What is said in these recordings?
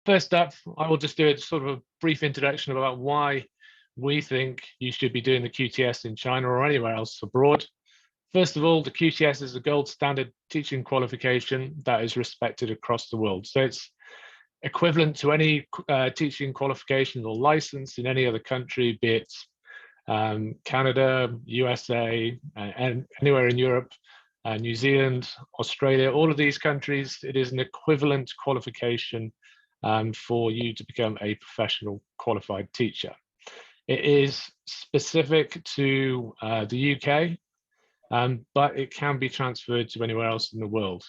first up, I will just do a sort of a brief introduction about why we think you should be doing the QTS in China or anywhere else abroad. First of all, the QTS is a gold standard teaching qualification that is respected across the world. So it's equivalent to any teaching qualification or license in any other country, be it Canada, USA, and anywhere in Europe, New Zealand, Australia, all of these countries. It is an equivalent qualification for you to become a professional qualified teacher. It is specific to the UK, but it can be transferred to anywhere else in the world.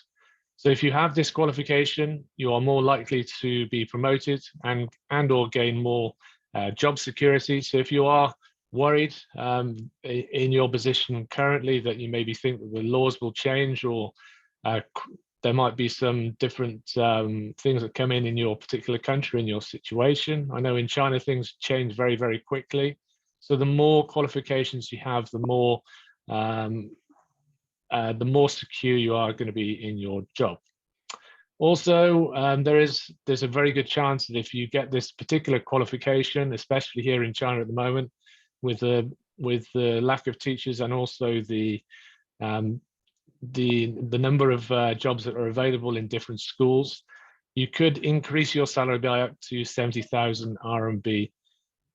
So if you have this qualification, you are more likely to be promoted and or gain more job security. So if you are worried in your position currently that you maybe think that the laws will change, or there might be some different things that come in your particular country, in your situation. I know in China things change very, very quickly. So the more qualifications you have, the more secure you are going to be in your job. Also, there's a very good chance that if you get this particular qualification, especially here in China at the moment, with the lack of teachers and also the number of jobs that are available in different schools, you could increase your salary by up to 70,000 RMB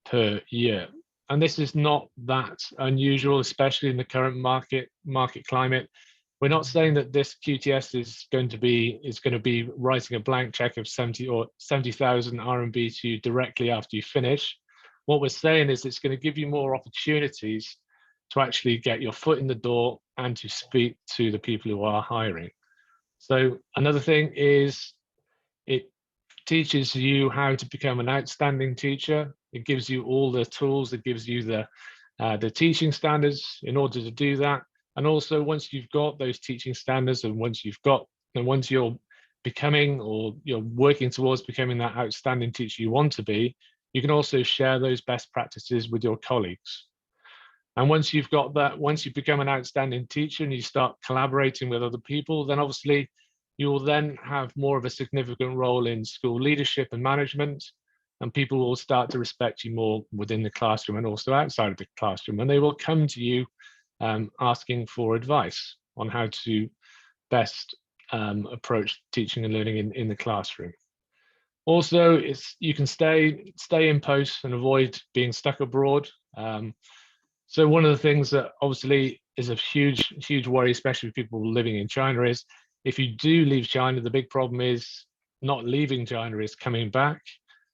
per year. And this is not that unusual, especially in the current market climate. We're not saying that this QTS is going to be writing a blank check of 70,000 RMB to you directly after you finish. What we're saying is it's going to give you more opportunities to actually get your foot in the door and to speak to the people who are hiring. So another thing is it teaches you how to become an outstanding teacher. It gives you all the tools, it gives you the teaching standards in order to do that. And also once you've got those teaching standards and once you're becoming, or you're working towards becoming that outstanding teacher you want to be, you can also share those best practices with your colleagues. And once you've got that, once you become an outstanding teacher and you start collaborating with other people, then obviously you will then have more of a significant role in school leadership and management, and people will start to respect you more within the classroom and also outside of the classroom. And they will come to you asking for advice on how to best approach teaching and learning in the classroom. Also, you can stay in post and avoid being stuck abroad. So one of the things that obviously is a huge worry, especially with people living in China, is if you do leave China, the big problem is not leaving China, is coming back.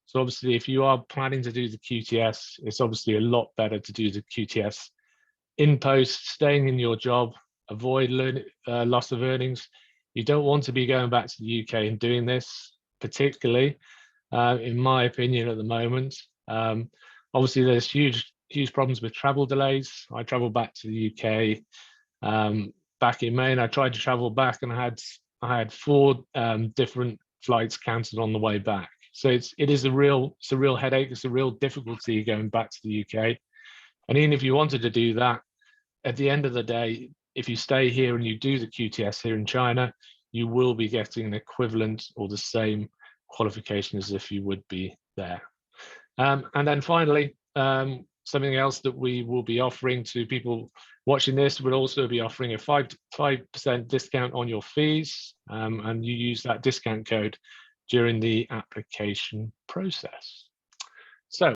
So obviously, if you are planning to do the QTS, it's obviously a lot better to do the QTS in post, staying in your job, avoid loss of earnings. You don't want to be going back to the UK and doing this, particularly, in my opinion, at the moment. Obviously, there's huge problems with travel delays. I traveled back to the UK back in May, and I tried to travel back, and I had 4 different flights cancelled on the way back. So it's a real headache. It's a real difficulty going back to the UK. And even if you wanted to do that, at the end of the day, if you stay here and you do the QTS here in China, you will be getting an equivalent or the same qualification as if you would be there. And then finally, something else that we will be offering to people watching this, we'll also be offering a 5% discount on your fees, and you use that discount code during the application process. So